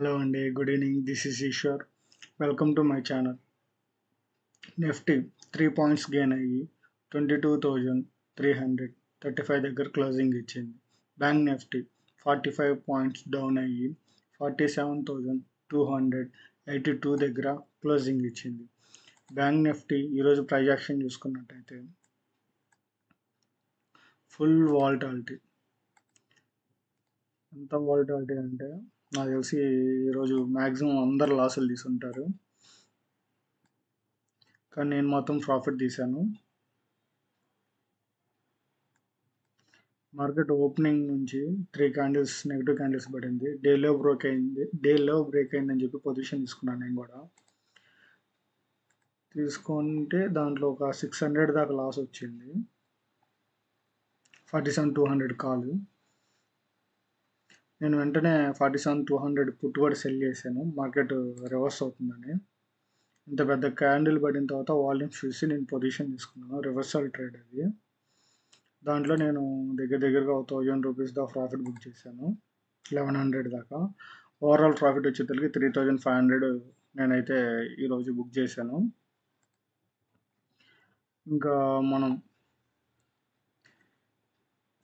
Hello and good evening. This is Ishwar. Welcome to my channel. Nifty 3 points gain అయ్యి 22,335 దగ్గర closing ఇచ్చింది. Bank Nifty 45 points down అయ్యి 47,282 దగ్గర closing ఇచ్చింది. Bank Nifty ఈరోజు price action చూసుకున్నట్టయితే ఫుల్ వాలటాలిటీ. ఎంత వాలటాలిటీ అంటే నాకు తెలిసి ఈరోజు మ్యాక్సిమం అందరు లాసులు తీసుంటారు, కానీ నేను మాత్రం ప్రాఫిట్ తీశాను. మార్కెట్ ఓపెనింగ్ నుంచి 3 క్యాండిల్స్ నెగిటివ్ క్యాండిల్స్ పడింది. డేలో బ్రేక్ అయిందని చెప్పి పొజిషన్ తీసుకున్నాను. నేను కూడా తీసుకుంటే దాంట్లో ఒక 600 దాకా లాస్ వచ్చింది. 47,200 కాలు. నేను వెంటనే 47,200 పుట్టుబడి సెల్ చేశాను, మార్కెట్ రివర్స్ అవుతుందని. ఇంత పెద్ద క్యాండిల్ పడిన తర్వాత వాల్యూమ్స్ చూసి నేను పొజిషన్ తీసుకున్నాను. రివర్సల్ ట్రేడ్ అది. దాంట్లో నేను దగ్గరగా 1,000 రూపీస్ దాకా ప్రాఫిట్ బుక్ చేశాను, 1,100 దాకా. ఓవరాల్ ప్రాఫిట్ వచ్చేసరికి 3,500 నేనైతే ఈరోజు బుక్ చేశాను. ఇంకా మనం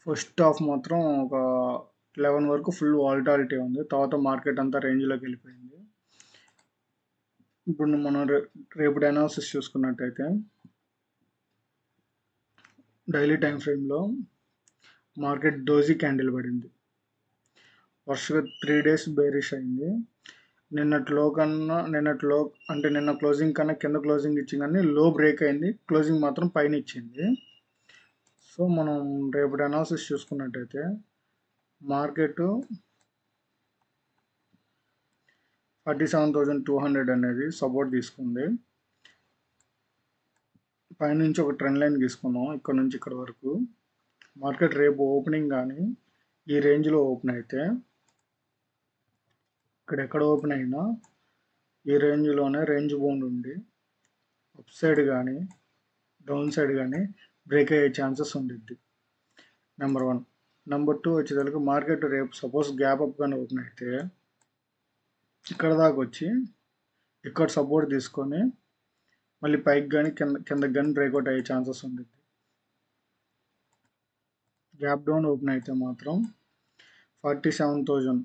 ఫస్ట్ హాఫ్ మాత్రం ఒక 11 వరకు ఫుల్ వాలటాలిటీ ఉంది. తర్వాత మార్కెట్ అంతా రేంజ్లోకి వెళ్ళిపోయింది. ఇప్పుడు మనం రేపు అనాలిసిస్ చూసుకున్నట్టయితే డైలీ టైం ఫ్రేమ్లో మార్కెట్ డోజీ క్యాండిల్ పడింది. వరుసగా 3 డేస్ బేరిష్ అయింది. నిన్న క్లోజింగ్ కన్నా కింద క్లోజింగ్ ఇచ్చింది, కానీ లో బ్రేక్ అయింది. క్లోజింగ్ మాత్రం పైన ఇచ్చింది. సో మనం రేపు అనాలిసిస్ చూసుకున్నట్టయితే మార్కెట్ 47,200 అనేది సపోర్ట్ తీసుకుంది. పైనుంచి ఒక ట్రెండ్ లైన్ తీసుకున్నాం ఇక్కడ నుంచి ఇక్కడ వరకు. మార్కెట్ రేపు ఓపెనింగ్ కానీ ఈ రేంజ్లో ఓపెన్ అయితే, ఎక్కడ ఓపెన్ అయినా ఈ రేంజ్లోనే రేంజ్ బౌండ్ ఉండి అప్ సైడ్ కానీ డౌన్ సైడ్ కానీ బ్రేక్ అయ్యే ఛాన్సెస్ ఉండిద్ది. నెంబర్ 1. నెంబర్ 2 వచ్చేసరికి మార్కెట్ రేపు సపోజ్ గ్యాప్ అప్ కానీ ఓపెన్ అయితే ఇక్కడ దాకా వచ్చి ఇక్కడ సపోర్ట్ తీసుకొని మళ్ళీ పైకి కానీ కిందకి కానీ బ్రేక్అవుట్ అయ్యే ఛాన్సెస్ ఉండిద్ది. గ్యాప్ డౌన్ ఓపెన్ అయితే మాత్రం 47,000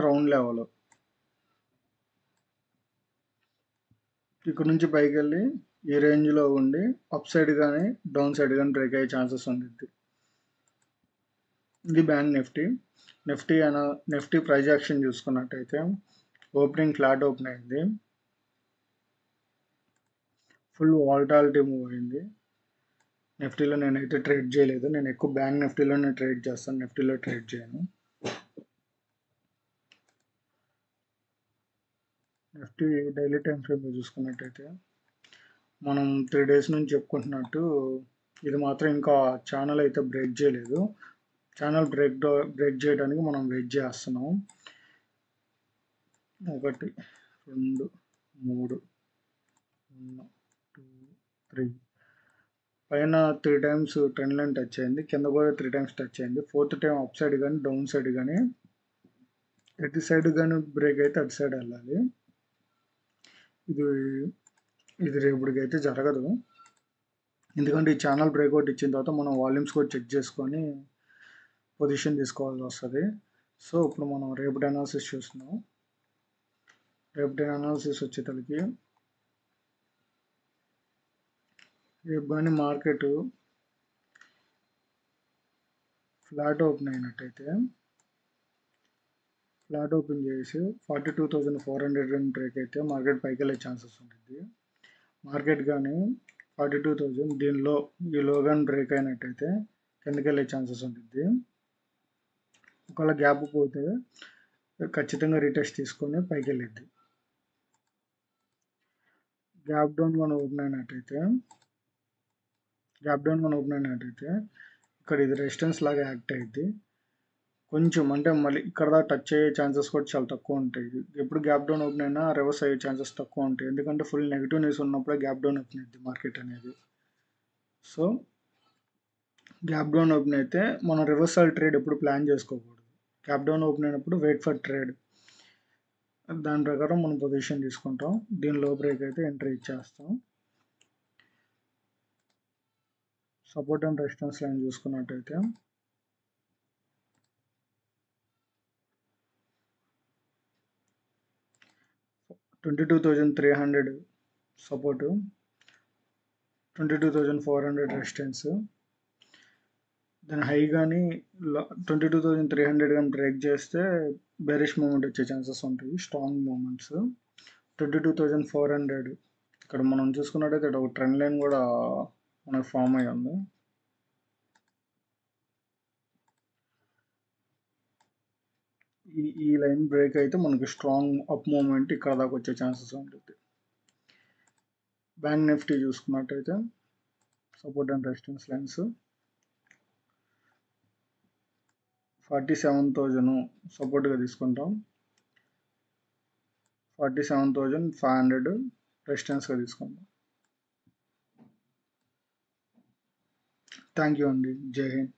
రౌండ్ లెవెల్. ఇక్కడ నుంచి పైకి వెళ్ళి ఈ రేంజ్లో ఉండి అప్ సైడ్ కానీ డౌన్ సైడ్ కానీ బ్రేక్ అయ్యే ఛాన్సెస్ ఉండిద్ది. ఇది బ్యాంక్ నిఫ్టీ ప్రైస్ యాక్షన్ చూసుకున్నట్టయితే ఓపెనింగ్ ఫ్లాట్ ఓపెన్ అయింది. ఫుల్ వాలటాలిటీ మూవ్ అయింది. నిఫ్టీలో నేనైతే ట్రేడ్ చేయలేదు. నేను ఎక్కువ బ్యాంక్ నిఫ్టీలోనే ట్రేడ్ చేస్తాను, నిఫ్టీలో ట్రేడ్ చేయను. నిఫ్టీ డైలీ టైం ఫ్రేమ్లో చూసుకున్నట్టయితే మనం 3 డేస్ నుంచి చెప్పుకుంటున్నట్టు ఇది మాత్రం ఇంకా ఛానల్ అయితే బ్రేక్ చేయలేదు. ఛానల్ బ్రేక్ చేయడానికి మనం వెయిట్ చేస్తున్నాం. 1 2 3 2 3 పైన 3 టైమ్స్ ట్రెండ్ లైన్ టచ్ అయింది, కింద కూడా 3 టైమ్స్ టచ్ అయింది. 4th టైం అప్ సైడ్ కానీ డౌన్ సైడ్ కానీ ఎటు సైడ్ కానీ బ్రేక్ అయితే అటు సైడ్ వెళ్ళాలి. ఇది రేపటికైతే జరగదు, ఎందుకంటే ఈ ఛానల్ బ్రేక్అవుట్ ఇచ్చిన తర్వాత మనం వాల్యూమ్స్ కూడా చెక్ చేసుకొని పొజిషన్ తీసుకోవాల్సి వస్తుంది. సో ఇప్పుడు మనం రేపటి అనాలిసిస్ చూస్తున్నాం. రేపటి అనాలిసిస్ వచ్చేసరికి రేపు కానీ మార్కెట్ ఫ్లాట్ ఓపెన్ అయినట్టయితే ఫ్లాట్ ఓపెన్ చేసి 42,400 బ్రేక్ అయితే మార్కెట్ పైకి వెళ్ళే ఛాన్సెస్ ఉంటుంది. మార్కెట్ కానీ 42,000 దీనిలో ఈ లో కానీ బ్రేక్ అయినట్టయితే కిందకి వెళ్ళే ఛాన్సెస్ ఉంటుంది. ఒకవేళ గ్యాప్ పోతే ఖచ్చితంగా రీటెస్ట్ తీసుకొని పైకి వెళ్ళిద్ది. గ్యాప్ డౌన్ మనం ఓపెన్ అయినట్టయితే ఇక్కడ ఇది రెసిస్టెన్స్ లాగా యాక్ట్ అయ్యింది. కొంచెం అంటే మళ్ళీ ఇక్కడ దాకా టచ్ అయ్యే ఛాన్సెస్ కూడా చాలా తక్కువ ఉంటాయి. ఎప్పుడు గ్యాప్ డౌన్ ఓపెన్ అయినా రివర్స్ అయ్యే ఛాన్సెస్ తక్కువ ఉంటాయి, ఎందుకంటే ఫుల్ నెగిటివ్ న్యూస్ ఉన్నప్పుడే గ్యాప్ డౌన్ ఓపెన్ అయింది మార్కెట్ అనేది. సో గ్యాప్ డౌన్ ఓపెన్ అయితే మనం రివర్సల్ ట్రేడ్ ఎప్పుడు ప్లాన్ చేసుకోకూడదు. గ్యాప్ డౌన్ ఓపెన్ అయినప్పుడు వెయిట్ ఫర్ ట్రేడ్, దాని ప్రకారం మనం పొజిషన్ తీసుకుంటాం. దీనిలో బ్రేక్ అయితే ఎంట్రీ ఇచ్చేస్తాం. సపోర్ట్ అండ్ రెసిస్టెన్స్ లైన్ చూసుకున్నట్టయితే 22,300 సపోర్టు, 22,400 రెసిస్టెన్స్. దాని హై కానీ 22,300 కానీ బ్రేక్ చేస్తే బెరిష్ మూమెంట్ వచ్చే ఛాన్సెస్ ఉంటాయి, స్ట్రాంగ్ మూమెంట్స్. 22,400 ఇక్కడ మనం చూసుకున్నట్టయితే ఒక ట్రెండ్ లైన్ కూడా మనకు ఫామ్ అయ్యి ఉంది. ఈ లైన్ బ్రేక్ అయితే మనకి స్ట్రాంగ్ అప్ మూమెంట్ ఇక్కడ దాకా వచ్చే ఛాన్సెస్ ఉంటుంది. బ్యాంక్ నిఫ్టీ చూసుకున్నట్టయితే సపోర్ట్ అండ్ రెసిస్టెన్స్ లైన్స్ 47,000 సపోర్ట్గా తీసుకుంటాం, 47,500 రెసిస్టెన్స్గా తీసుకుంటాం. థ్యాంక్ యూ అండి. జై హింద్.